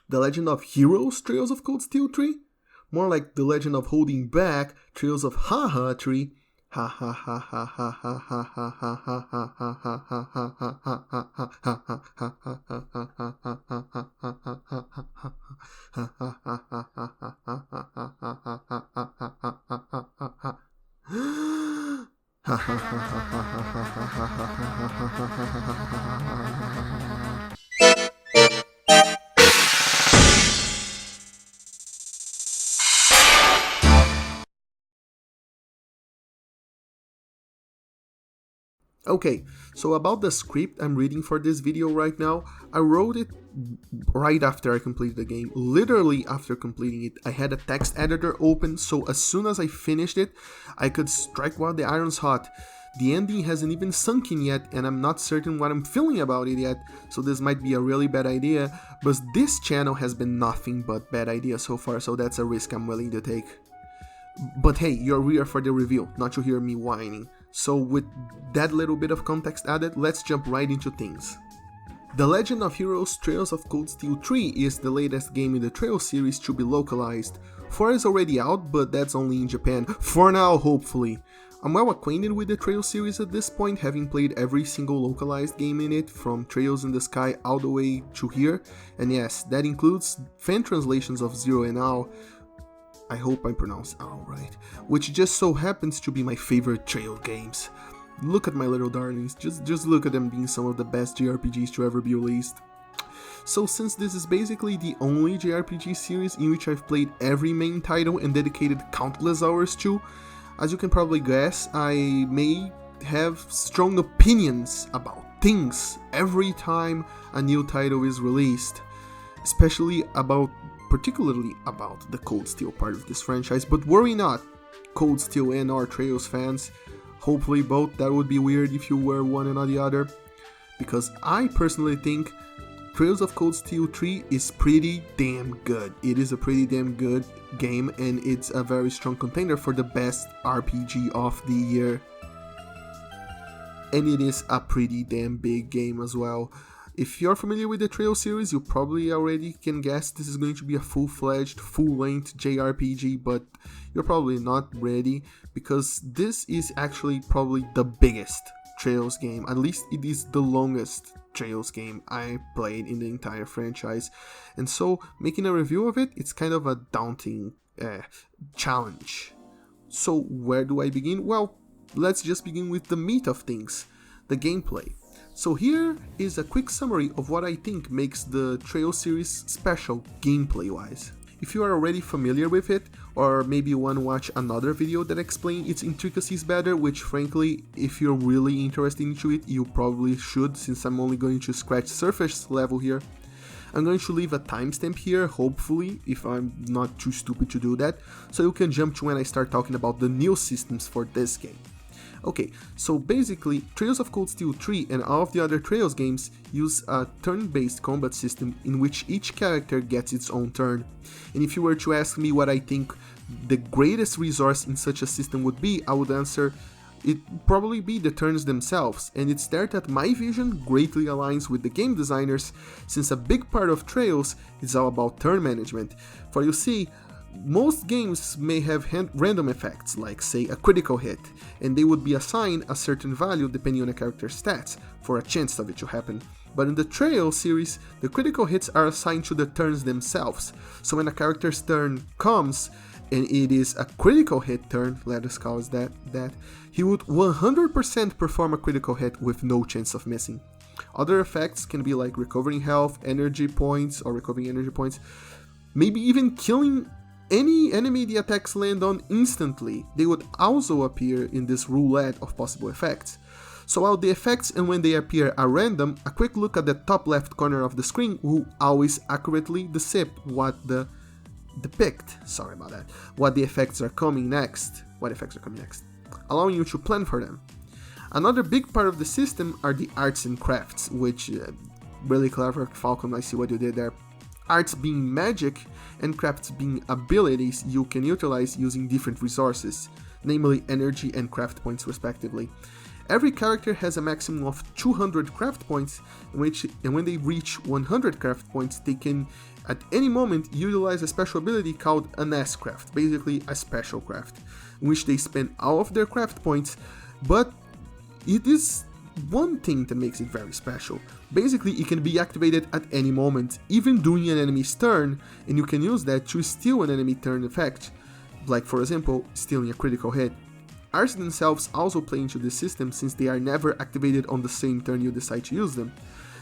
The Legend of Heroes Trails of Cold Steel 3? More like The Legend of Holding Back Trails of Haha 3. Ha ha ha ha ha ha ha ha ha ha ha ha ha ha ha ha. Okay, so about the script I'm reading for this video right now, I wrote it right after I completed the game. Literally after completing it, I had a text editor open, so as soon as I finished it, I could strike while the iron's hot. The ending hasn't even sunk in yet, and I'm not certain what I'm feeling about it yet, so this might be a really bad idea, but this channel has been nothing but bad ideas so far, so that's a risk I'm willing to take. But hey, you're here for the review, not to hear me whining. So with that little bit of context added, let's jump right into things. The Legend of Heroes Trails of Cold Steel 3 is the latest game in the Trails series to be localized. 4 is already out, but that's only in Japan, for now hopefully. I'm well acquainted with the Trails series at this point, having played every single localized game in it, from Trails in the Sky all the way to here, and yes, that includes fan translations of Zero and Ao. I hope I pronounced Ao right, which just so happens to be my favorite trail games. Look at my little darlings, just look at them being some of the best JRPGs to ever be released. So since this is basically the only JRPG series in which I've played every main title and dedicated countless hours to, as you can probably guess, I may have strong opinions about things every time a new title is released, particularly about the Cold Steel part of this franchise, but worry not, Cold Steel and or Trails fans, hopefully both, that would be weird if you were one and not the other, because I personally think Trails of Cold Steel 3 is pretty damn good. It is a pretty damn good game, and it's a very strong contender for the best RPG of the year. And it is a pretty damn big game as well. If you're familiar with the Trails series, you probably already can guess this is going to be a full-fledged, full-length JRPG, but you're probably not ready, because this is actually probably the biggest Trails game. At least it is the longest Trails game I played in the entire franchise. And so, making a review of it, it's kind of a daunting challenge. So, where do I begin? Well, let's just begin with the meat of things, the gameplay. So here is a quick summary of what I think makes the Trails series special gameplay-wise. If you are already familiar with it, or maybe you want to watch another video that explains its intricacies better, which frankly, if you're really interested into it, you probably should, since I'm only going to scratch surface level here. I'm going to leave a timestamp here, hopefully, if I'm not too stupid to do that, so you can jump to when I start talking about the new systems for this game. Okay, so basically, Trails of Cold Steel 3 and all of the other Trails games use a turn-based combat system in which each character gets its own turn. And if you were to ask me what I think the greatest resource in such a system would be, I would answer it'd probably be the turns themselves, and it's there that my vision greatly aligns with the game designers, since a big part of Trails is all about turn management. For you see, most games may have random effects, like say a critical hit, and they would be assigned a certain value depending on a character's stats, for a chance of it to happen. But in the Trails series, the critical hits are assigned to the turns themselves, so when a character's turn comes, and it is a critical hit turn, let us call it that, he would 100% perform a critical hit with no chance of missing. Other effects can be like recovering health, energy points, or recovering energy points, maybe even killing any enemy the attacks land on instantly. They would also appear in this roulette of possible effects. So while the effects and when they appear are random, a quick look at the top left corner of the screen will always accurately depict what the effects are coming next, allowing you to plan for them. Another big part of the system are the arts and crafts, which really clever, Falcon, I see what you did there. Arts being magic and crafts being abilities you can utilize using different resources, namely energy and craft points respectively. Every character has a maximum of 200 craft points, and when they reach 100 craft points, they can At any moment, you utilize a special ability called an S-Craft, basically a special craft, in which they spend all of their craft points, but it is one thing that makes it very special. Basically, it can be activated at any moment, even during an enemy's turn, and you can use that to steal an enemy turn effect, like for example, stealing a critical hit. Arts themselves also play into this system since they are never activated on the same turn you decide to use them.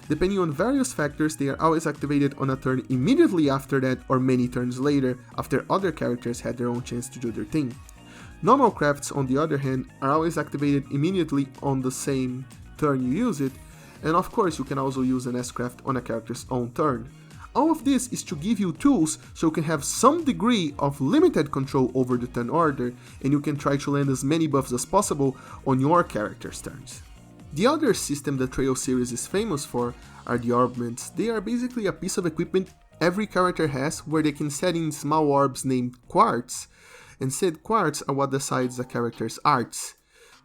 Depending on various factors, they are always activated on a turn immediately after that or many turns later, after other characters had their own chance to do their thing. Normal crafts, on the other hand, are always activated immediately on the same turn you use it, and of course you can also use an S-Craft on a character's own turn. All of this is to give you tools so you can have some degree of limited control over the turn order, and you can try to land as many buffs as possible on your character's turns. The other system the Trail series is famous for are the orbments. They are basically a piece of equipment every character has where they can set in small orbs named quartz, and said quartz are what decides a character's arts.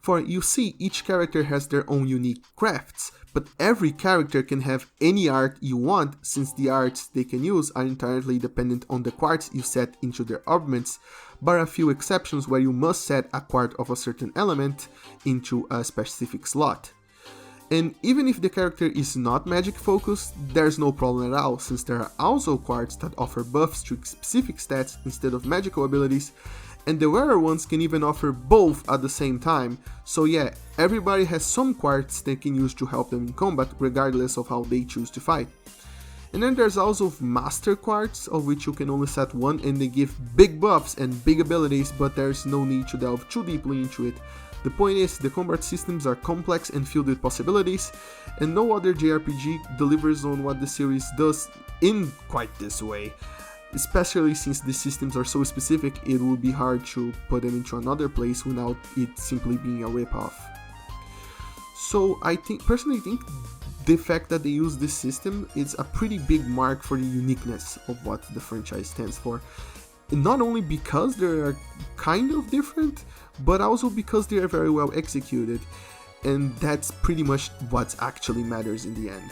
For you see, each character has their own unique crafts, but every character can have any art you want since the arts they can use are entirely dependent on the quartz you set into their orbments, bar a few exceptions where you must set a quart of a certain element into a specific slot. And even if the character is not magic focused, there's no problem at all, since there are also quartz that offer buffs to specific stats instead of magical abilities, and the rarer ones can even offer both at the same time. So yeah, everybody has some quartz they can use to help them in combat, regardless of how they choose to fight. And then there's also Master Quartz, of which you can only set one and they give big buffs and big abilities, but there's no need to delve too deeply into it. The point is, the combat systems are complex and filled with possibilities, and no other JRPG delivers on what the series does in quite this way. Especially since the systems are so specific, it would be hard to put them into another place without it simply being a ripoff. So I personally think the fact that they use this system is a pretty big mark for the uniqueness of what the franchise stands for. And not only because they are kind of different, but also because they are very well executed, and that's pretty much what actually matters in the end.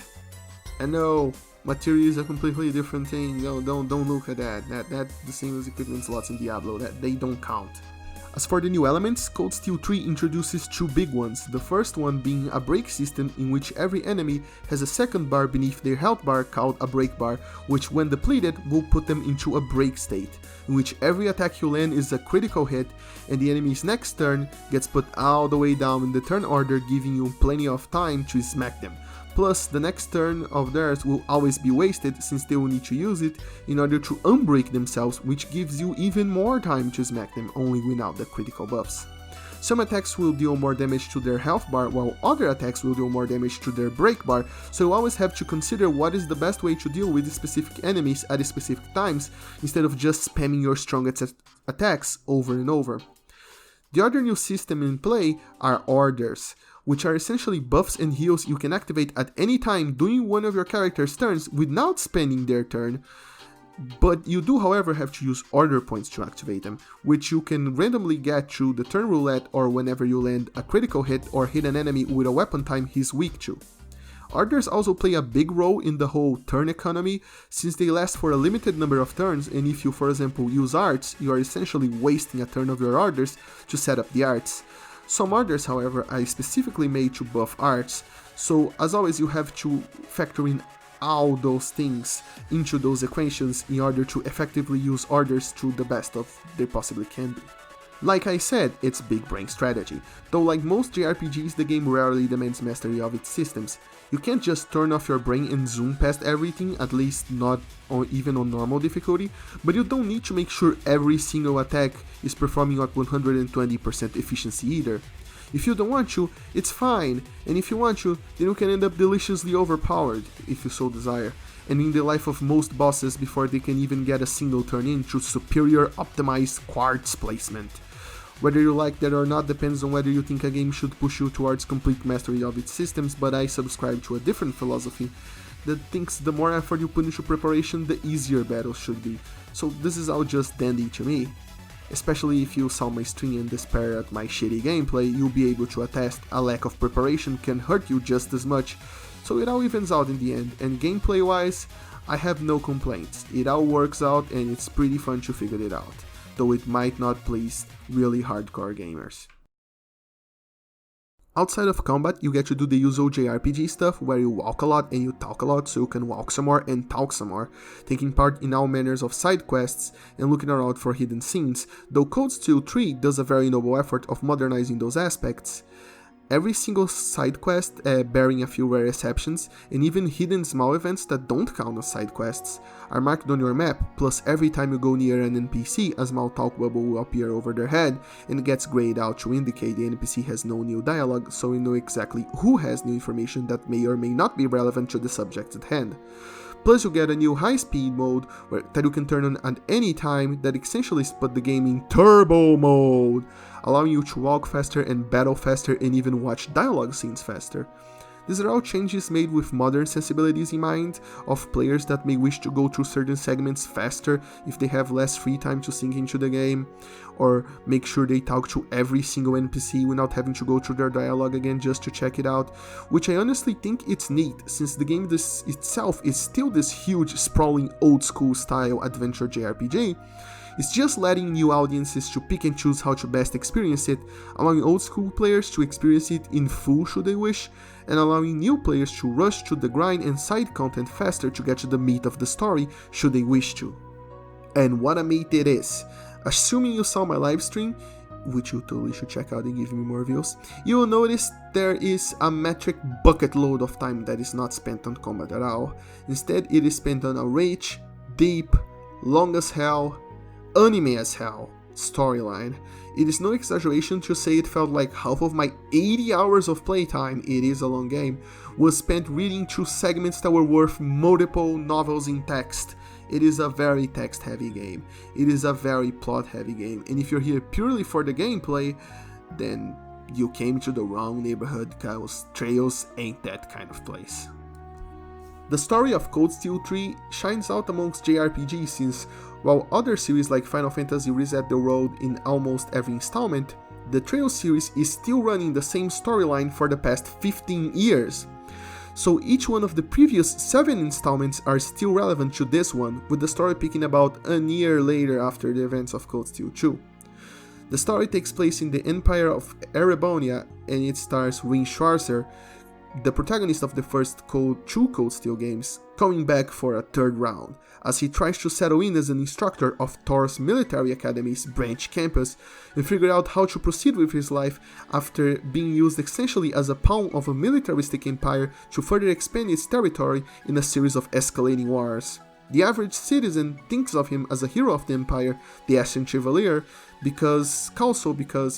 And no, materia is a completely different thing. No, don't look at that. That's the same as equipment slots in Diablo. That they don't count. As for the new elements, Cold Steel 3 introduces two big ones, the first one being a break system in which every enemy has a second bar beneath their health bar called a break bar, which when depleted will put them into a break state, in which every attack you land is a critical hit and the enemy's next turn gets put all the way down in the turn order, giving you plenty of time to smack them. Plus, the next turn of theirs will always be wasted since they will need to use it in order to unbreak themselves, which gives you even more time to smack them only without the critical buffs. Some attacks will deal more damage to their health bar, while other attacks will deal more damage to their break bar, so you always have to consider what is the best way to deal with specific enemies at specific times, instead of just spamming your strongest attacks over and over. The other new system in play are orders, which are essentially buffs and heals you can activate at any time during one of your character's turns without spending their turn, but you do however have to use order points to activate them, which you can randomly get through the turn roulette or whenever you land a critical hit or hit an enemy with a weapon type he's weak to. Orders also play a big role in the whole turn economy, since they last for a limited number of turns, and if you for example use arts, you are essentially wasting a turn of your orders to set up the arts. Some orders, however, are specifically made to buff arts, so as always you have to factor in all those things into those equations in order to effectively use orders to the best of they possibly can be. Like I said, it's big brain strategy, though like most JRPGs the game rarely demands mastery of its systems. You can't just turn off your brain and zoom past everything, at least not even on normal difficulty, but you don't need to make sure every single attack is performing at 120% efficiency either. If you don't want to, it's fine, and if you want to, then you can end up deliciously overpowered, if you so desire, and in the life of most bosses before they can even get a single turn in through superior optimized quartz placement. Whether you like that or not depends on whether you think a game should push you towards complete mastery of its systems, but I subscribe to a different philosophy that thinks the more effort you put into preparation, the easier battles should be. So this is all just dandy to me. Especially if you saw my stream and despair at my shitty gameplay, you'll be able to attest a lack of preparation can hurt you just as much, So it all evens out in the end, and gameplay wise, I have no complaints. It all works out and it's pretty fun to figure it out, though it might not please really hardcore gamers. Outside of combat, you get to do the usual JRPG stuff where you walk a lot and you talk a lot, so you can walk some more and talk some more, taking part in all manners of side quests and looking around for hidden scenes, though Cold Steel 3 does a very noble effort of modernizing those aspects. Every single side quest bearing a few rare exceptions, and even hidden small events that don't count as side quests, are marked on your map, plus every time you go near an NPC, a small talk bubble will appear over their head, and gets grayed out to indicate the NPC has no new dialogue, so you know exactly who has new information that may or may not be relevant to the subject at hand. Plus you get a new high-speed mode that you can turn on at any time that essentially put the game in turbo mode, allowing you to walk faster and battle faster and even watch dialogue scenes faster. These are all changes made with modern sensibilities in mind, of players that may wish to go through certain segments faster if they have less free time to sink into the game, or make sure they talk to every single NPC without having to go through their dialogue again just to check it out, which I honestly think it's neat, since the game itself is still this huge, sprawling, old-school style adventure JRPG. It's just letting new audiences to pick and choose how to best experience it, allowing old school players to experience it in full should they wish, and allowing new players to rush to the grind and side content faster to get to the meat of the story should they wish to. And what a meat it is! Assuming you saw my live stream, which you totally should check out and give me more views, you will notice there is a metric bucket load of time that is not spent on combat at all. Instead, it is spent on a rich, deep, long as hell, anime as hell storyline. It is no exaggeration to say it felt like half of my 80 hours of playtime, it is a long game, was spent reading through segments that were worth multiple novels in text. It is a very text heavy game, it is a very plot heavy game, and if you're here purely for the gameplay, then you came to the wrong neighborhood, cause Trails ain't that kind of place. The story of Cold Steel 3 shines out amongst JRPGs since, while other series like Final Fantasy reset the world in almost every installment, the Trails series is still running the same storyline for the past 15 years. So each one of the previous 7 installments are still relevant to this one, with the story picking about a year later after the events of Cold Steel 2. The story takes place in the Empire of Erebonia and it stars Rin Schwarzer, the protagonist of the first two Cold Steel games, coming back for a third round, as he tries to settle in as an instructor of Thor's military academy's branch campus and figure out how to proceed with his life after being used essentially as a pawn of a militaristic empire to further expand its territory in a series of escalating wars. The average citizen thinks of him as a hero of the empire, the Ashen Chevalier, because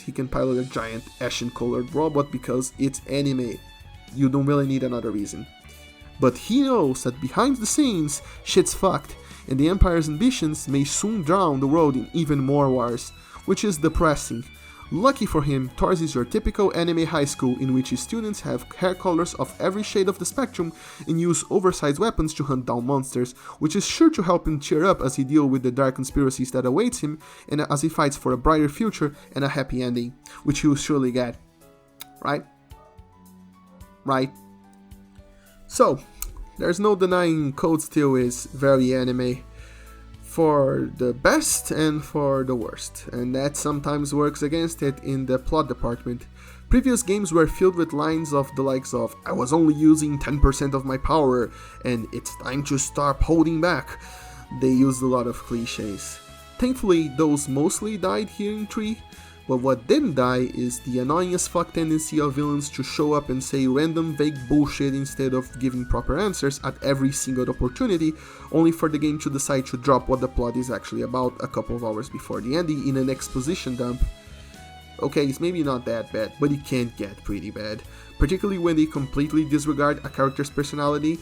he can pilot a giant ashen-colored robot because it's anime. You don't really need another reason. But he knows that behind the scenes, shit's fucked, and the Empire's ambitions may soon drown the world in even more wars, which is depressing. Lucky for him, Thors is your typical anime high school in which his students have hair colors of every shade of the spectrum and use oversized weapons to hunt down monsters, which is sure to help him cheer up as he deals with the dark conspiracies that awaits him and as he fights for a brighter future and a happy ending, which he will surely get. Right? So, there's no denying Cold Steel is very anime, for the best and for the worst, and that sometimes works against it in the plot department. Previous games were filled with lines of the likes of, "I was only using 10% of my power," and "it's time to stop holding back." They used a lot of cliches. Thankfully, those mostly died here in 3, but what didn't die is the annoying as fuck tendency of villains to show up and say random vague bullshit instead of giving proper answers at every single opportunity, only for the game to decide to drop what the plot is actually about a couple of hours before the ending in an exposition dump. Okay, it's maybe not that bad, but it can get pretty bad, particularly when they completely disregard a character's personality,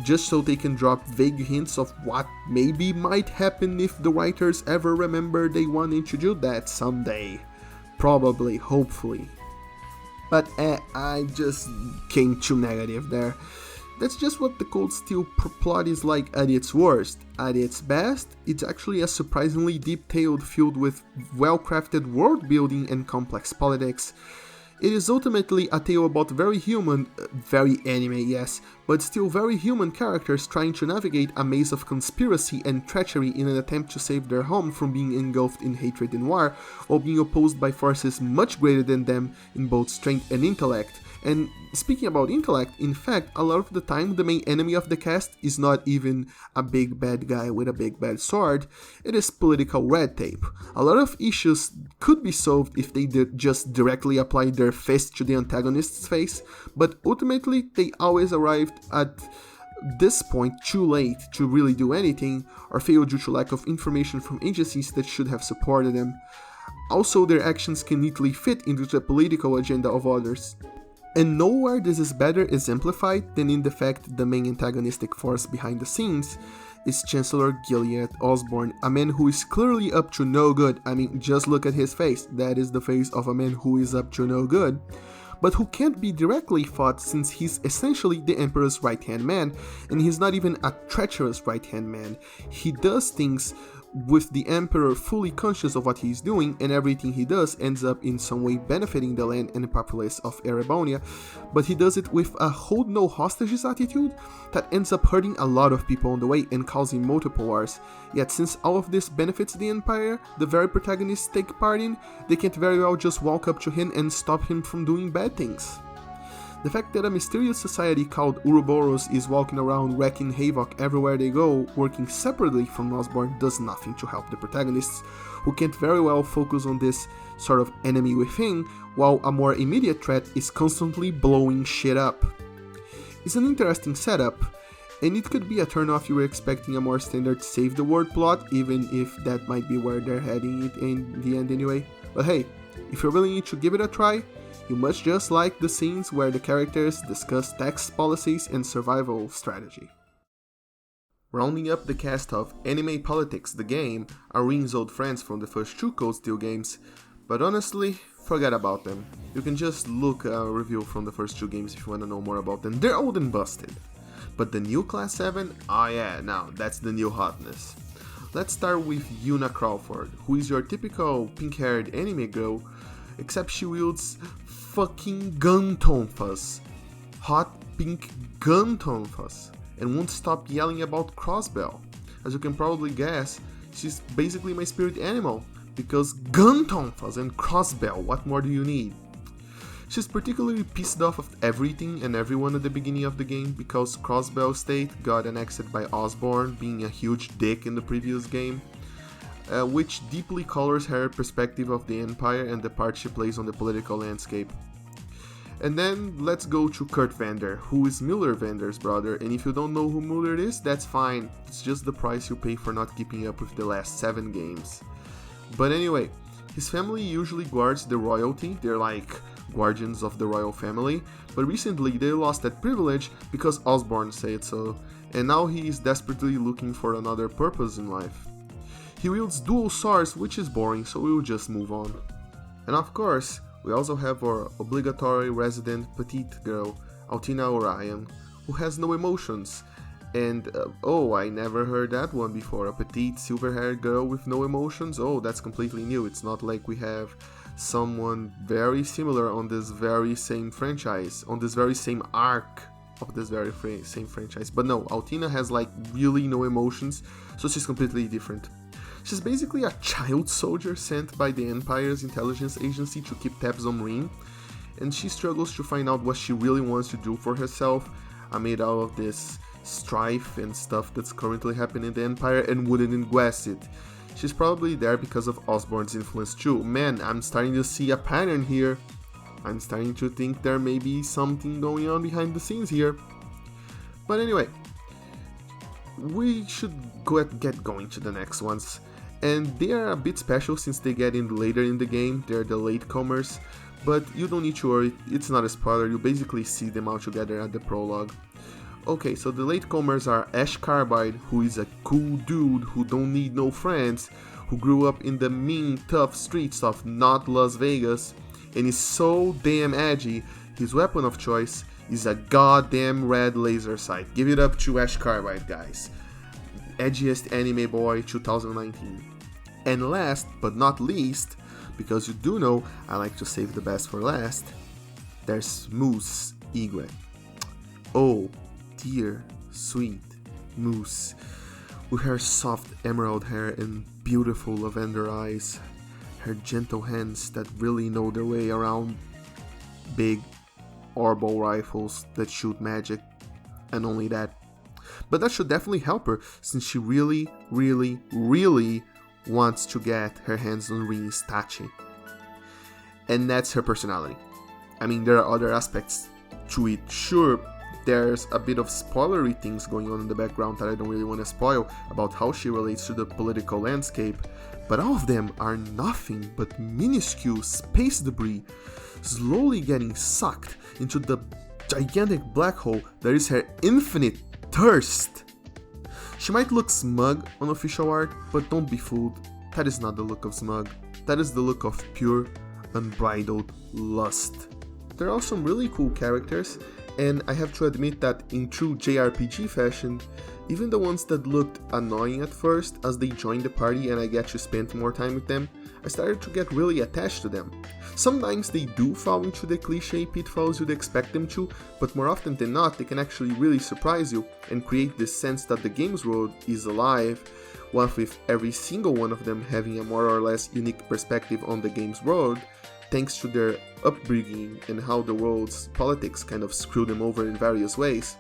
just so they can drop vague hints of what maybe might happen if the writers ever remember they wanted to do that someday. Probably, hopefully. But I just came too negative there. That's just what the Cold Steel plot is like at its worst. At its best, it's actually a surprisingly deep tale filled with well-crafted world building and complex politics. It is ultimately a tale about very human, very anime, yes, but still very human characters trying to navigate a maze of conspiracy and treachery in an attempt to save their home from being engulfed in hatred and war, while being opposed by forces much greater than them in both strength and intellect. And speaking about intellect, in fact, a lot of the time the main enemy of the cast is not even a big bad guy with a big bad sword, it is political red tape. A lot of issues could be solved if they did just directly apply their fist to the antagonist's face, but ultimately they always arrived at this point too late to really do anything, or fail due to lack of information from agencies that should have supported them. Also, their actions can neatly fit into the political agenda of others. And nowhere this is better exemplified than in the fact that the main antagonistic force behind the scenes is Chancellor Gilead Osborn, a man who is clearly up to no good. I mean, just look at his face, that is the face of a man who is up to no good, but who can't be directly fought since he's essentially the Emperor's right-hand man, and he's not even a treacherous right-hand man. He does things with the Emperor fully conscious of what he's doing, and everything he does ends up in some way benefiting the land and the populace of Erebonia, but he does it with a hold no hostages attitude that ends up hurting a lot of people on the way and causing multiple wars. Yet since all of this benefits the Empire, the very protagonists take part in, they can't very well just walk up to him and stop him from doing bad things. The fact that a mysterious society called Ouroboros is walking around wreaking havoc everywhere they go, working separately from Osborn, does nothing to help the protagonists, who can't very well focus on this sort of enemy within, while a more immediate threat is constantly blowing shit up. It's an interesting setup, and it could be a turn off if you were expecting a more standard save the world plot, even if that might be where they're heading it in the end anyway. But hey, if you're willing to give it a try, you must just like the scenes where the characters discuss tax policies and survival strategy. Rounding up the cast of Anime Politics the Game are Rin's old friends from the first two Cold Steel games, but honestly, forget about them. You can just look a review from the first two games if you want to know more about them. They're old and busted. But the new Class 7? Oh yeah, now that's the new hotness. Let's start with Yuna Crawford, who is your typical pink-haired anime girl, except she wields fucking gun tonfas. Hot pink gun tonfas. And won't stop yelling about Crossbell. As you can probably guess, she's basically my spirit animal, because gun tonfas and Crossbell, what more do you need? She's particularly pissed off of everything and everyone at the beginning of the game because Crossbell State got annexed by Osborn, being a huge dick in the previous game, which deeply colors her perspective of the Empire and the part she plays on the political landscape. And then let's go to Kurt Vander, who is Muller Vander's brother, and if you don't know who Muller is, that's fine, it's just the price you pay for not keeping up with the last 7 games. But anyway, his family usually guards the royalty, they're like guardians of the royal family, but recently they lost that privilege because Osborn said so, and now he is desperately looking for another purpose in life. He wields dual swords, which is boring, so we'll just move on. And of course, we also have our obligatory resident petite girl, Altina Orion, who has no emotions. And oh, I never heard that one before, a petite silver-haired girl with no emotions? Oh, that's completely new. It's not like we have someone very similar on this very same franchise, on this very same arc of this very same franchise. But no, Altina has like really no emotions, so she's completely different. She's basically a child soldier sent by the Empire's intelligence agency to keep tabs on Rin, and she struggles to find out what she really wants to do for herself amid all of this strife and stuff that's currently happening in the Empire, and wouldn't guess it, she's probably there because of Osborn's influence too. Man, I'm starting to see a pattern here. I'm starting to think there may be something going on behind the scenes here. But anyway, we should get going to the next ones. And they are a bit special since they get in later in the game, they're the latecomers, but you don't need to worry, it's not a spoiler, you basically see them all together at the prologue. Okay, so the latecomers are Ash Carbide, who is a cool dude who don't need no friends, who grew up in the mean, tough streets of not Las Vegas, and is so damn edgy, his weapon of choice is a goddamn red laser sight. Give it up to Ash Carbide, guys. Edgiest anime boy 2019. And last but not least, because you do know I like to save the best for last, there's Moose Igwe. Oh, dear, sweet moose, with her soft emerald hair and beautiful lavender eyes, her gentle hands that really know their way around big orbital rifles that shoot magic, and only that. But that should definitely help her, since she really wants to get her hands on Rin's Tachi. And that's her personality. I mean, there are other aspects to it. Sure, there's a bit of spoilery things going on in the background that I don't really want to spoil about how she relates to the political landscape, but all of them are nothing but minuscule space debris slowly getting sucked into the gigantic black hole that is her infinite thirst. She might look smug on official art, but don't be fooled. That is not the look of smug. That is the look of pure, unbridled lust. There are some really cool characters, and I have to admit that in true JRPG fashion, even the ones that looked annoying at first, as they joined the party and I get to spend more time with them, I started to get really attached to them. Sometimes they do fall into the cliche pitfalls you'd expect them to, but more often than not they can actually really surprise you and create this sense that the game's world is alive, while with every single one of them having a more or less unique perspective on the game's world, thanks to their upbringing and how the world's politics kind of screw them over in various ways.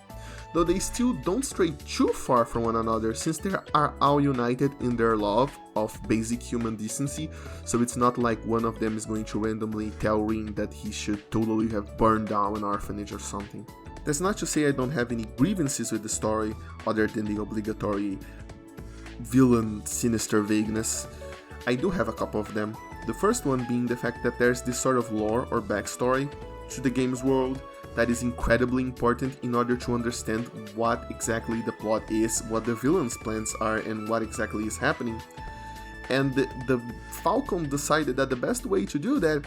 Though they still don't stray too far from one another, since they are all united in their love of basic human decency, so it's not like one of them is going to randomly tell Rin that he should totally have burned down an orphanage or something. That's not to say I don't have any grievances with the story, other than the obligatory villain sinister vagueness. I do have a couple of them. The first one being the fact that there's this sort of lore or backstory to the game's world that is incredibly important in order to understand what exactly the plot is, what the villain's plans are, and what exactly is happening. And the Falcom decided that the best way to do that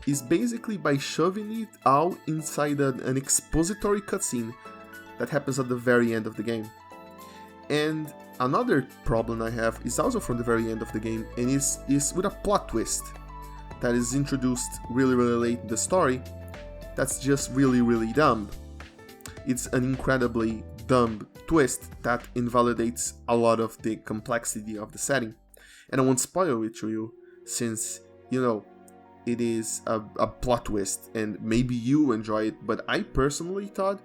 is basically by shoving it all inside an expository cutscene that happens at the very end of the game. And another problem I have is also from the very end of the game, and is with a plot twist that is introduced really late in the story that's just really dumb. It's an incredibly dumb twist that invalidates a lot of the complexity of the setting. And I won't spoil it to you, since, you know, it is a plot twist, and maybe you enjoy it, but I personally thought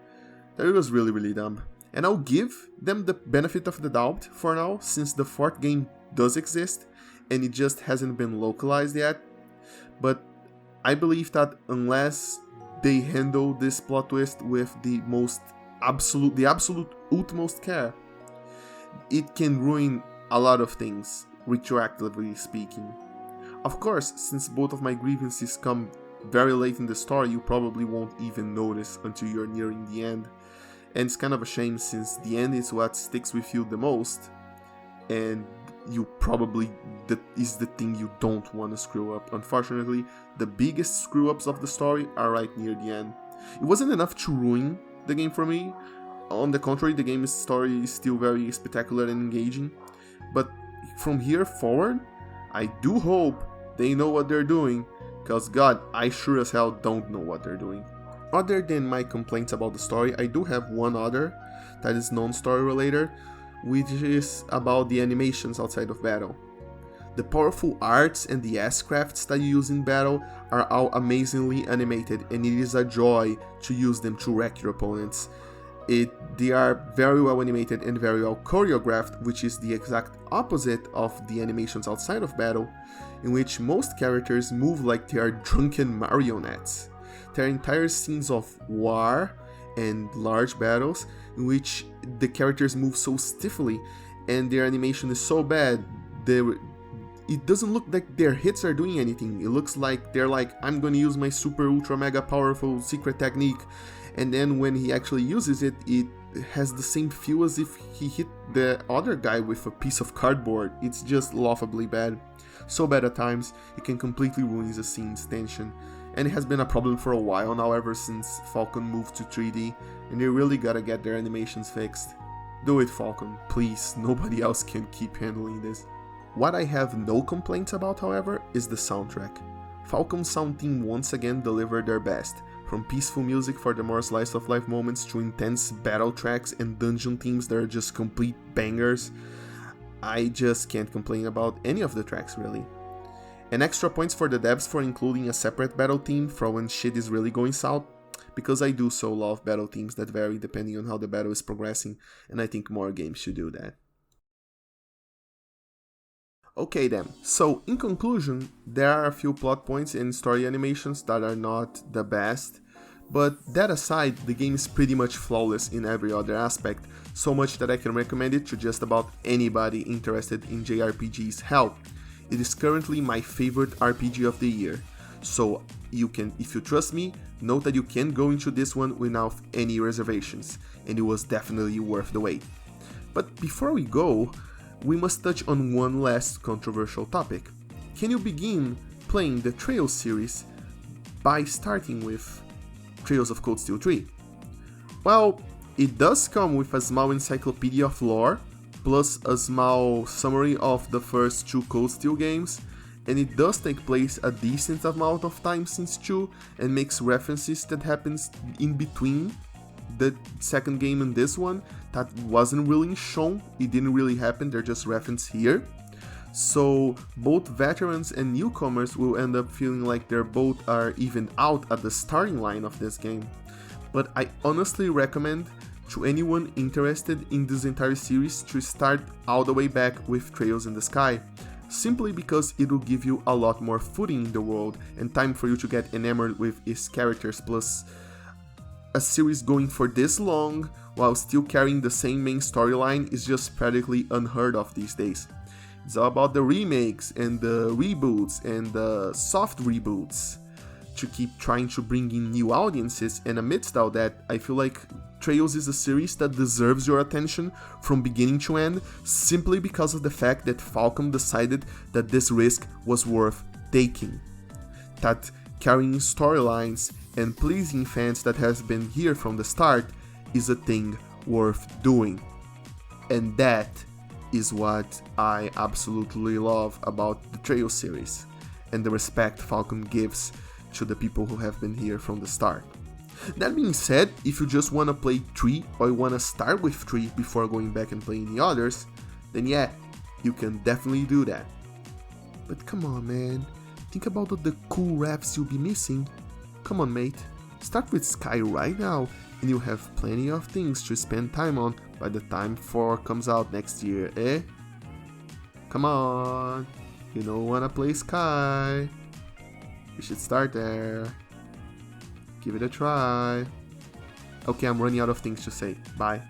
that it was really dumb. And I'll give them the benefit of the doubt for now, since the fourth game does exist, and it just hasn't been localized yet. But I believe that unless they handle this plot twist with the absolute utmost care, it can ruin a lot of things, retroactively speaking. Of course, since both of my grievances come very late in the story, you probably won't even notice until you're nearing the end. And it's kind of a shame, since the end is what sticks with you the most, and that is the thing you don't want to screw up. Unfortunately, the biggest screw-ups of the story are right near the end. It wasn't enough to ruin the game for me. On the contrary, the game's story is still very spectacular and engaging. But from here forward, I do hope they know what they're doing, because God, I sure as hell don't know what they're doing. Other than my complaints about the story, I do have one other that is non-story related, which is about the animations outside of battle. The powerful arts and the S-crafts that you use in battle are all amazingly animated, and it is a joy to use them to wreck your opponents. They are very well animated and very well choreographed, which is the exact opposite of the animations outside of battle, in which most characters move like they are drunken marionettes. There are entire scenes of war and large battles in which the characters move so stiffly and their animation is so bad, it doesn't look like their hits are doing anything. It looks like they're like, I'm gonna use my super ultra mega powerful secret technique, and then when he actually uses it, it has the same feel as if he hit the other guy with a piece of cardboard. It's just laughably bad. So bad at times, it can completely ruin the scene's tension. And it has been a problem for a while now, ever since Falcom moved to 3D, and they really gotta get their animations fixed. Do it, Falcom, please, nobody else can keep handling this. What I have no complaints about, however, is the soundtrack. Falcom's sound team once again delivered their best, From peaceful music for the more slice of life moments to intense battle tracks and dungeon themes that are just complete bangers, I just can't complain about any of the tracks really. And extra points for the devs for including a separate battle theme for when shit is really going south, because I do so love battle themes that vary depending on how the battle is progressing, and I think more games should do that. Okay then, so in conclusion, there are a few plot points and story animations that are not the best, but that aside, the game is pretty much flawless in every other aspect, so much that I can recommend it to just about anybody interested in JRPGs. Hell, it is currently my favorite RPG of the year, so you can, if you trust me, note that you can go into this one without any reservations, and it was definitely worth the wait. But before we go, we must touch on one last controversial topic. Can you begin playing the Trails series by starting with Trails of Cold Steel 3? Well, it does come with a small encyclopedia of lore, plus a small summary of the first 2 Cold Steel games, and it does take place a decent amount of time since 2 and makes references that happens in between the second game and this one that wasn't really shown. It didn't really happen, they're just referenced here. So both veterans and newcomers will end up feeling like they're both are even out at the starting line of this game. But I honestly recommend to anyone interested in this entire series to start all the way back with Trails in the Sky, simply because it will give you a lot more footing in the world and time for you to get enamored with its characters, plus a series going for this long while still carrying the same main storyline is just practically unheard of these days. It's all about the remakes and the reboots and the soft reboots to keep trying to bring in new audiences, and amidst all that, I feel like Trails is a series that deserves your attention from beginning to end simply because of the fact that Falcom decided that this risk was worth taking. That carrying storylines and pleasing fans that has been here from the start is a thing worth doing. And that is what I absolutely love about the Trails series, and the respect Falcom gives to the people who have been here from the start. That being said, if you just wanna play 3 or you wanna start with 3 before going back and playing the others, then yeah, you can definitely do that. But come on man, think about all the cool raps you'll be missing. Come on mate, start with Sky right now and you'll have plenty of things to spend time on by the time 4 comes out next year, eh? Come on, you don't wanna play Sky? You should start there. Give it a try. Okay, I'm running out of things to say. Bye.